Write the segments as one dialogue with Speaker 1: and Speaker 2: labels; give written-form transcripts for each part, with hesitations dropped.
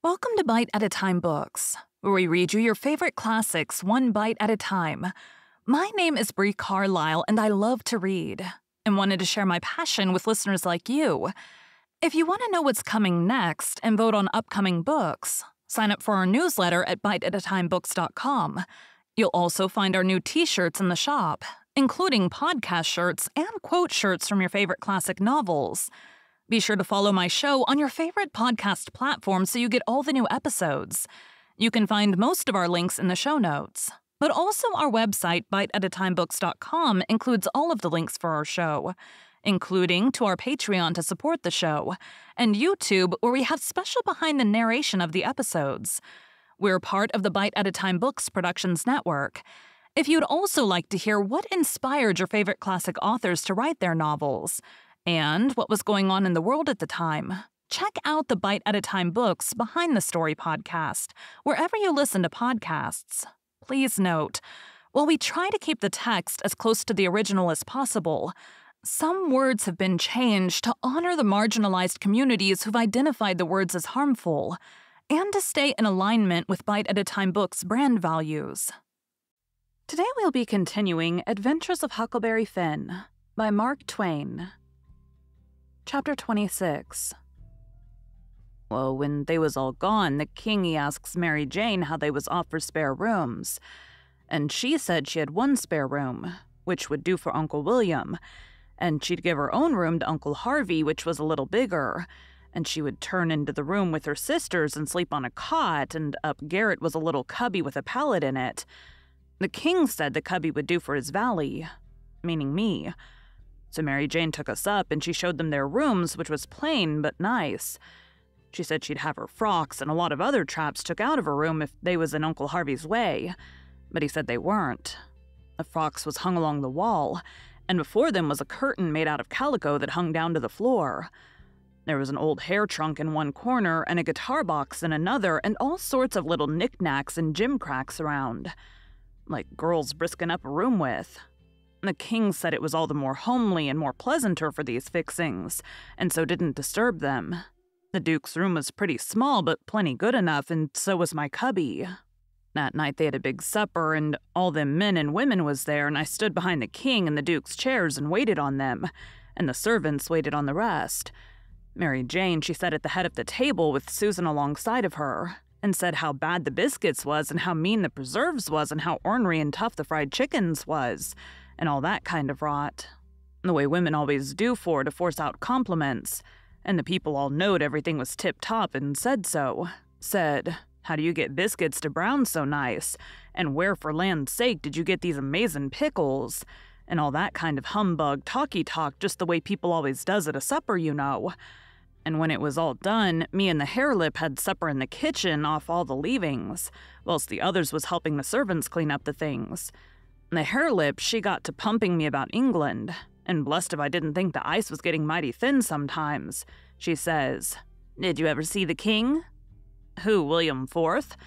Speaker 1: Welcome to Bite at a Time Books, where we read you your favorite classics one bite at a time. My name is Bree Carlile, and I love to read, and wanted to share my passion with listeners like you. If you want to know what's coming next and vote on upcoming books, sign up for our newsletter at biteatatimebooks.com. You'll also find our new t-shirts in the shop, including podcast shirts and quote shirts from your favorite classic novels. Be sure to follow my show on your favorite podcast platform so you get all the new episodes. You can find most of our links in the show notes, but also our website, biteatatimebooks.com, includes all of the links for our show, including to our Patreon to support the show, and YouTube, where we have special behind the narration of the episodes. We're part of the Bite at a Time Books Productions Network. If you'd also like to hear what inspired your favorite classic authors to write their novels, and what was going on in the world at the time, check out the Bite at a Time Books Behind the Story podcast, wherever you listen to podcasts. Please note, while we try to keep the text as close to the original as possible, some words have been changed to honor the marginalized communities who've identified the words as harmful, and to stay in alignment with Bite at a Time Books' brand values. Today we'll be continuing Adventures of Huckleberry Finn by Mark Twain. Chapter 26. Well, when they was all gone, the king he asks Mary Jane how they was off for spare rooms, and she said she had one spare room, which would do for Uncle William, and she'd give her own room to Uncle Harvey, which was a little bigger, and she would turn into the room with her sisters and sleep on a cot, and up garret was a little cubby with a pallet in it. The king said the cubby would do for his valet, meaning me. So Mary Jane took us up, and she showed them their rooms, which was plain but nice. She said she'd have her frocks and a lot of other traps took out of her room if they was in Uncle Harvey's way, but he said they weren't. The frocks was hung along the wall, and before them was a curtain made out of calico that hung down to the floor. There was an old hair trunk in one corner and a guitar box in another, and all sorts of little knickknacks and gimcracks around, like girls brisking up a room with. The king said it was all the more homely and more pleasanter for these fixings, and so didn't disturb them. The duke's room was pretty small, but plenty good enough, and so was my cubby. That night they had a big supper, and all them men and women was there, and I stood behind the king and the duke's chairs and waited on them, and the servants waited on the rest. Mary Jane, she sat at the head of the table with Susan alongside of her, and said how bad the biscuits was, and how mean the preserves was, and how ornery and tough the fried chickens was, and all that kind of rot. The way women always do to force out compliments, and the people all knowed everything was tip-top and said so. Said, how do you get biscuits to brown so nice? And where for land's sake did you get these amazing pickles? And all that kind of humbug talky talk, just the way people always does at a supper, you know. And when it was all done, me and the hare-lip had supper in the kitchen off all the leavings, whilst the others was helping the servants clean up the things. The hare-lip, she got to pumping me about England, and blessed if I didn't think the ice was getting mighty thin sometimes. She says, "Did you ever see the king?" "Who, William IV?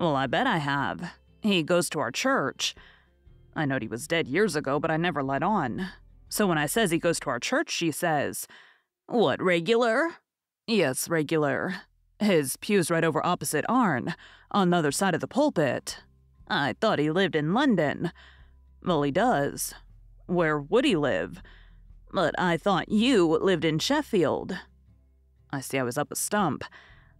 Speaker 1: Well, I bet I have. He goes to our church." I knowed he was dead years ago, but I never let on. So when I says he goes to our church, she says, "What, regular?" "Yes, regular. His pew's right over opposite ourn, on the other side of the pulpit." "I thought he lived in London." "Well, he does." "Where would he live?" "But I thought you lived in Sheffield." I see I was up a stump.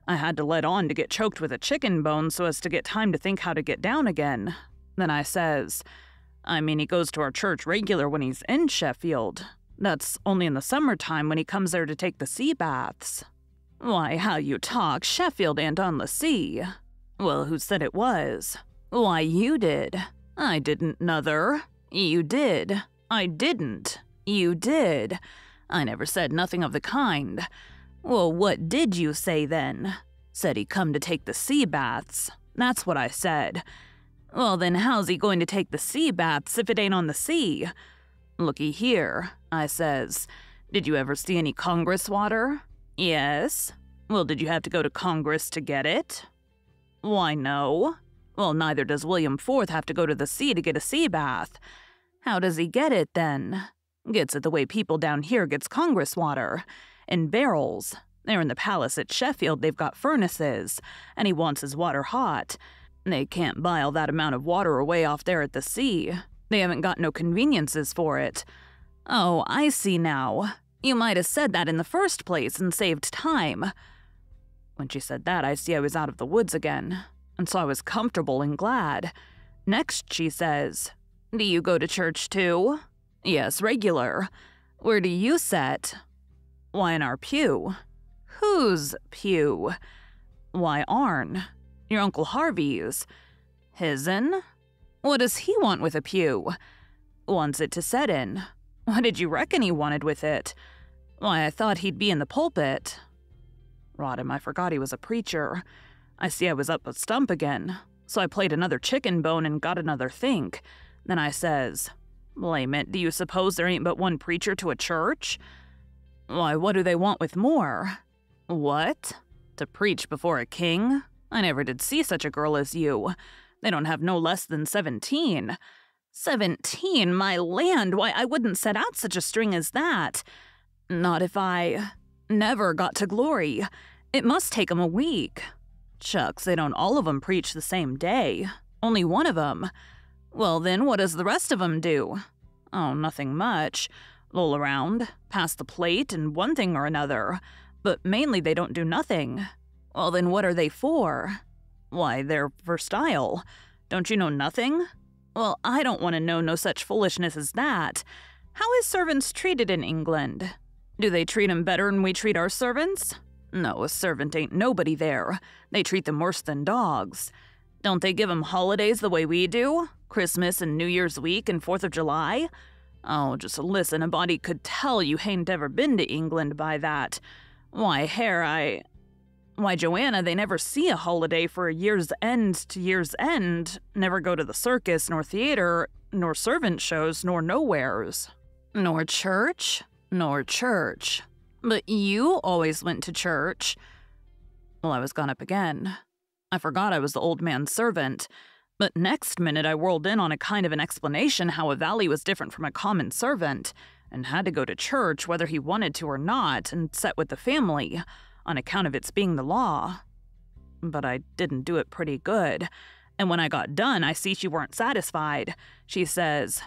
Speaker 1: I had to let on to get choked with a chicken bone so as to get time to think how to get down again. Then I says, "I mean, he goes to our church regular when he's in Sheffield. That's only in the summertime when he comes there to take the sea baths." "Why, how you talk. Sheffield ain't on the sea." "Well, who said it was?" "Why, you did." "I didn't, nuther." "You did." "I didn't." "You did." "I never said nothing of the kind." "Well, what did you say then?" "Said he come to take the sea baths. That's what I said." "Well, then how's he going to take the sea baths if it ain't on the sea?" "Looky here," I says. "Did you ever see any Congress water?" "Yes." "Well, did you have to go to Congress to get it?" "Why, no." "Well, neither does William IV have to go to the sea to get a sea bath." "How does he get it, then?" "Gets it the way people down here gets Congress water. In barrels. There in the palace at Sheffield they've got furnaces, and he wants his water hot. They can't bile that amount of water away off there at the sea. They haven't got no conveniences for it. Oh, I see now. You might have said that in the first place and saved time. When she said that, I see I was out of the woods again, and so I was comfortable and glad. Next she says, "Do you go to church too?" "Yes, regular." "Where do you set?" "Why, in our pew." "Whose pew?" "Why, ourn. Your Uncle Harvey's." "His'n? What does he want with a pew?" "Wants it to set in." "What did you reckon he wanted with it?" "Why, I thought he'd be in the pulpit." Rot him, I forgot he was a preacher. I see I was up a stump again, so I played another chicken bone and got another think. Then I says, "Blame it, do you suppose there ain't but one preacher to a church?" "Why, what do they want with more?" "What? To preach before a king? I never did see such a girl as you. They don't have no less than 17. 17, my land, why, I wouldn't set out such a string as that. Not if I never got to glory. It must take 'em a week. Shucks, they don't all of 'em preach the same day. Only one of 'em. Well then, what does the rest of 'em do?" "Oh, nothing much. Loll around, pass the plate, and one thing or another. But mainly they don't do nothing." "Well then, what are they for?" "Why, they're for style. Don't you know nothing?" "Well, I don't want to know no such foolishness as that. How is servants treated in England? Do they treat 'em better'n we treat our servants?" "No, a servant ain't nobody there. They treat them worse than dogs." "Don't they give 'em holidays the way we do? Christmas and New Year's week and 4th of July? Oh, just listen, a body could tell you hain't ever been to England by that. Why, Why, Joanna, they never see a holiday for a year's end to year's end, never go to the circus, nor theater, nor servant shows, nor nowheres." "Nor church?" "Nor church. But you always went to church." Well, I was gone up again. I forgot I was the old man's servant, but next minute I whirled in on a kind of an explanation how a valley was different from a common servant, and had to go to church whether he wanted to or not, and set with the family, on account of its being the law. But I didn't do it pretty good, and when I got done, I see she weren't satisfied. She says,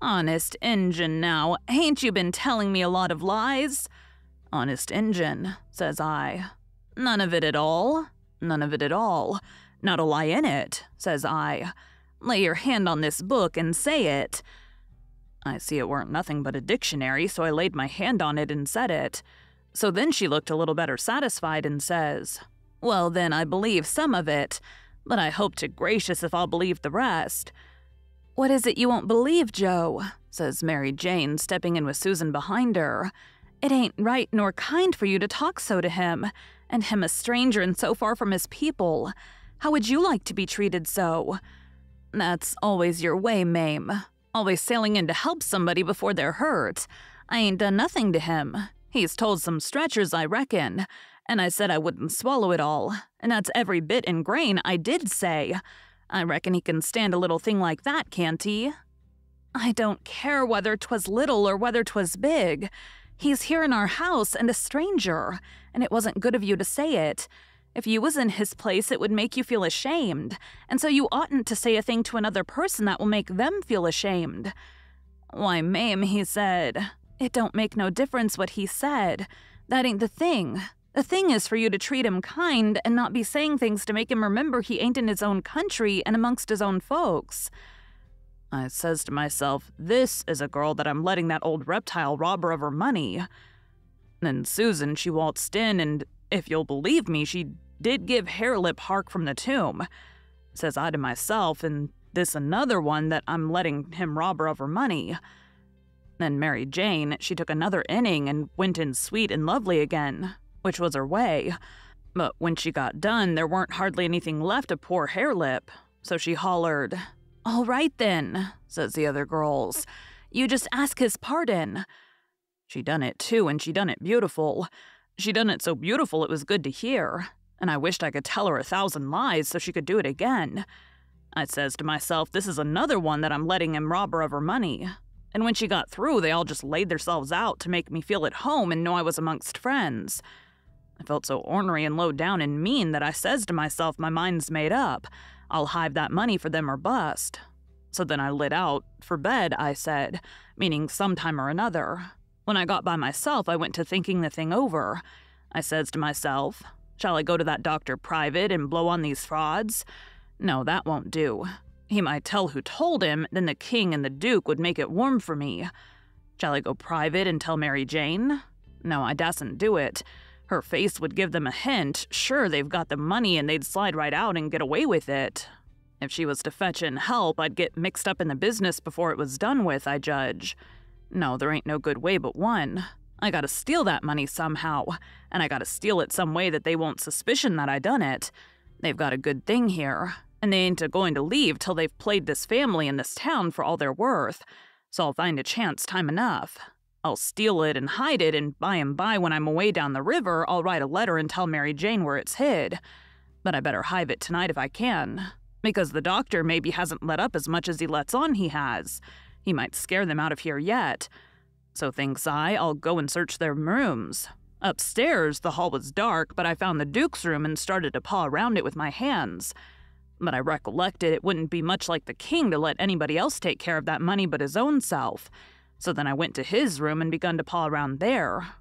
Speaker 1: "Honest Injun now, ain't you been telling me a lot of lies?" "Honest Injun," says I. "None of it at all?" "None of it at all. Not a lie in it," says I. "Lay your hand on this book and say it." I see it weren't nothing but a dictionary, so I laid my hand on it and said it. So then she looked a little better satisfied and says, "Well then, I believe some of it, but I hope to gracious if I'll believe the rest." "What is it you won't believe, Joe?" says Mary Jane, stepping in with Susan behind her. "It ain't right nor kind for you to talk so to him, and him a stranger and so far from his people. How would you like to be treated so?" "That's always your way, Mame. Always sailing in to help somebody before they're hurt. I ain't done nothing to him. He's told some stretchers, I reckon, and I said I wouldn't swallow it all, and that's every bit in grain I did say. I reckon he can stand a little thing like that, can't he?" "I don't care whether 'twas little or whether 'twas big. He's here in our house and a stranger, and it wasn't good of you to say it. If you was in his place, it would make you feel ashamed, and so you oughtn't to say a thing to another person that will make them feel ashamed." "Why, Mame, he said—" "It don't make no difference what he said. That ain't the thing. The thing is for you to treat him kind and not be saying things to make him remember he ain't in his own country and amongst his own folks." I says to myself, this is a girl that I'm letting that old reptile rob her of her money. Then Susan, she waltzed in, and if you'll believe me, she did give Harelip hark from the tomb. Says I to myself, and this another one that I'm letting him rob her of her money. Then Mary Jane, she took another inning and went in sweet and lovely again, which was her way. But when she got done, there weren't hardly anything left of poor Harelip, so she hollered, "All right then," says the other girls. "You just ask his pardon." She done it too, and she done it beautiful. She done it so beautiful it was good to hear, and I wished I could tell her 1,000 lies so she could do it again. I says to myself, this is another one that I'm letting him rob her of her money. And when she got through, they all just laid themselves out to make me feel at home and know I was amongst friends. I felt so ornery and low down and mean that I says to myself my mind's made up. I'll hive that money for them or bust. So then I lit out, for bed, I said, meaning sometime or another. When I got by myself, I went to thinking the thing over. I says to myself, shall I go to that doctor private and blow on these frauds? No, that won't do. He might tell who told him, then the king and the duke would make it warm for me. Shall I go private and tell Mary Jane? No, I dasn't do it. Her face would give them a hint. Sure, they've got the money and they'd slide right out and get away with it. If she was to fetch in help, I'd get mixed up in the business before it was done with, I judge. No, there ain't no good way but one. I gotta steal that money somehow, and I gotta steal it some way that they won't suspicion that I done it. They've got a good thing here, and they ain't a-going to leave till they've played this family in this town for all they're worth, so I'll find a chance time enough. I'll steal it and hide it, and by and by when I'm away down the river, I'll write a letter and tell Mary Jane where it's hid. But I better hive it tonight if I can, because the doctor maybe hasn't let up as much as he lets on he has. He might scare them out of here yet. So thinks I'll go and search their rooms. Upstairs, the hall was dark, but I found the Duke's room and started to paw around it with my hands. But I recollected it wouldn't be much like the king to let anybody else take care of that money but his own self. So then I went to his room and begun to paw around there.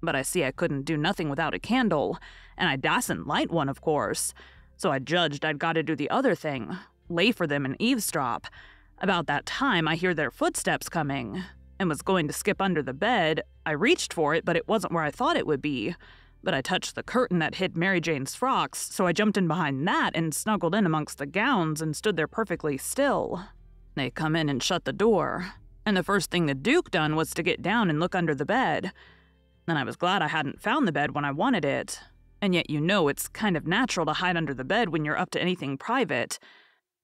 Speaker 1: But I see I couldn't do nothing without a candle, and I dasn't light one, of course. So I judged I'd got to do the other thing, lay for them and eavesdrop. About that time, I hear their footsteps coming, and was going to skip under the bed. I reached for it, but it wasn't where I thought it would be. But I touched the curtain that hid Mary Jane's frocks, so I jumped in behind that and snuggled in amongst the gowns and stood there perfectly still. They come in and shut the door, and the first thing the Duke done was to get down and look under the bed. And I was glad I hadn't found the bed when I wanted it. And yet it's kind of natural to hide under the bed when you're up to anything private.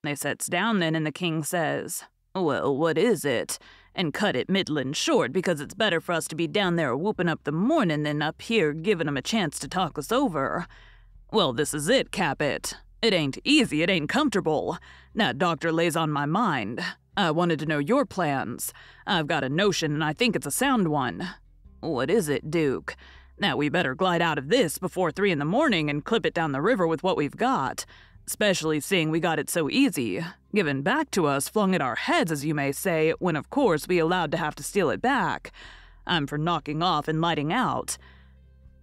Speaker 1: They sets down then, and the king says, "Well, what is it? And cut it middlin' short, because it's better for us to be down there whoopin' up the mornin' than up here givin' 'em a chance to talk us over. Well, this is it, Capet. It ain't easy, it ain't comfortable. That doctor lays on my mind. I wanted to know your plans. I've got a notion, and I think it's a sound one." "What is it, Duke?" "Now we better glide out of this before 3 in the morning and clip it down the river with what we've got. Especially seeing we got it so easy, given back to us, flung at our heads, as you may say, when of course we allowed to have to steal it back. I'm for knocking off and lighting out."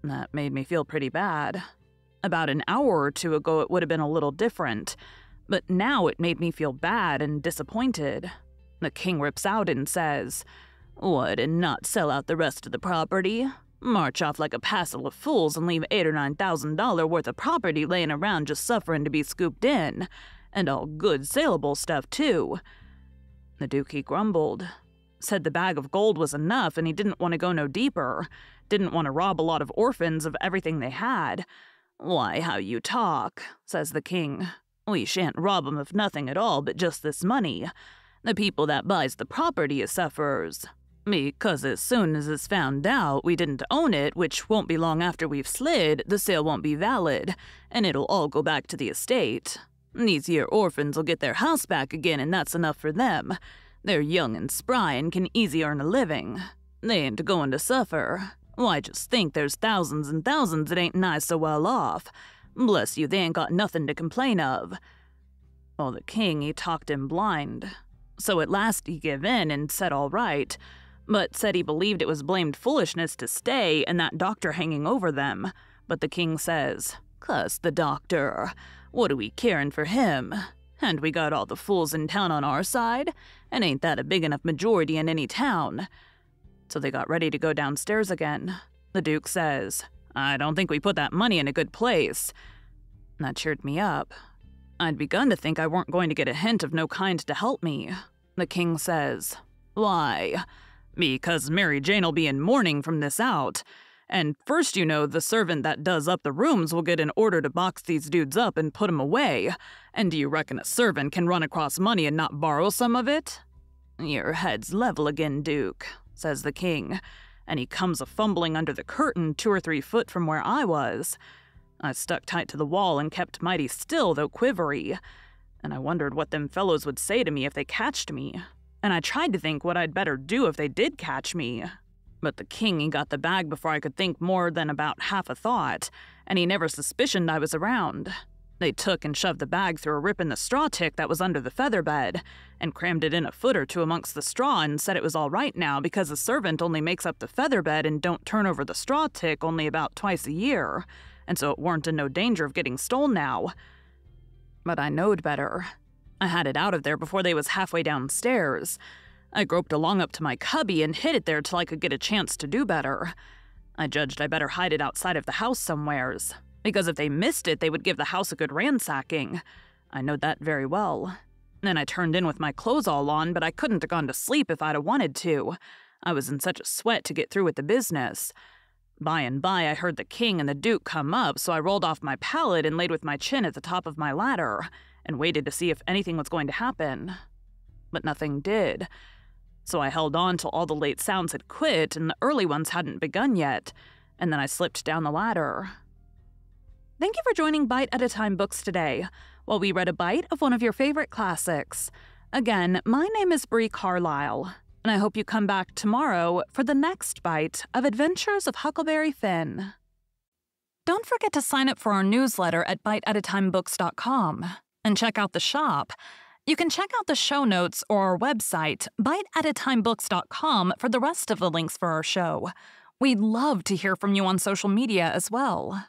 Speaker 1: That made me feel pretty bad. About an hour or two ago it would have been a little different, but now it made me feel bad and disappointed. The king rips out and says, "What, and not sell out the rest of the property? March off like a passel of fools and leave $8,000 or $9,000 worth of property laying around just sufferin' to be scooped in, and all good saleable stuff, too." The Duke, he grumbled. Said the bag of gold was enough and he didn't want to go no deeper. Didn't want to rob a lot of orphans of everything they had. "Why, how you talk," says the king. "We shan't rob 'em of nothing at all but just this money. The people that buys the property is sufferers. Because as soon as it's found out we didn't own it, which won't be long after we've slid, the sale won't be valid, and it'll all go back to the estate. These here orphans will get their house back again, and that's enough for them. They're young and spry and can easy earn a living. They ain't going to suffer. Why, just think there's thousands and thousands that ain't nigh so well off. Bless you, they ain't got nothing to complain of." Well, the king, he talked him blind. So at last he give in and said all right, but said he believed it was blamed foolishness to stay and that doctor hanging over them. But the king says, "Cuss the doctor. What are we carin' for him? And we got all the fools in town on our side, and ain't that a big enough majority in any town?" So they got ready to go downstairs again. The Duke says, "I don't think we put that money in a good place." That cheered me up. I'd begun to think I weren't going to get a hint of no kind to help me. The king says, "Why?" "Because Mary Jane'll be in mourning from this out. And first, the servant that does up the rooms will get an order to box these dudes up and put 'em away. And do you reckon a servant can run across money and not borrow some of it?" "Your head's level again, Duke," says the king, and he comes a-fumbling under the curtain 2 or 3 foot from where I was. I stuck tight to the wall and kept mighty still, though quivery, and I wondered what them fellows would say to me if they catched me, and I tried to think what I'd better do if they did catch me. But the king, he got the bag before I could think more than about half a thought, and he never suspicioned I was around. They took and shoved the bag through a rip in the straw tick that was under the feather bed, and crammed it in a foot or two amongst the straw and said it was all right now because a servant only makes up the feather bed and don't turn over the straw tick only about twice a year, and so it weren't in no danger of getting stole now. But I knowed better. I had it out of there before they was halfway downstairs. I groped along up to my cubby and hid it there till I could get a chance to do better. I judged I better hide it outside of the house somewheres, because if they missed it, they would give the house a good ransacking. I knowed that very well. Then I turned in with my clothes all on, but I couldn't have gone to sleep if I'd have wanted to. I was in such a sweat to get through with the business. By and by, I heard the king and the duke come up, so I rolled off my pallet and laid with my chin at the top of my ladder, and waited to see if anything was going to happen. But nothing did. So I held on till all the late sounds had quit and the early ones hadn't begun yet, and then I slipped down the ladder. Thank you for joining Bite at a Time Books today, while we read a bite of one of your favorite classics. Again, my name is Bree Carlile, and I hope you come back tomorrow for the next bite of Adventures of Huckleberry Finn. Don't forget to sign up for our newsletter at biteatatimebooks.com and check out the shop. You can check out the show notes or our website, biteatatimebooks.com, for the rest of the links for our show. We'd love to hear from you on social media as well.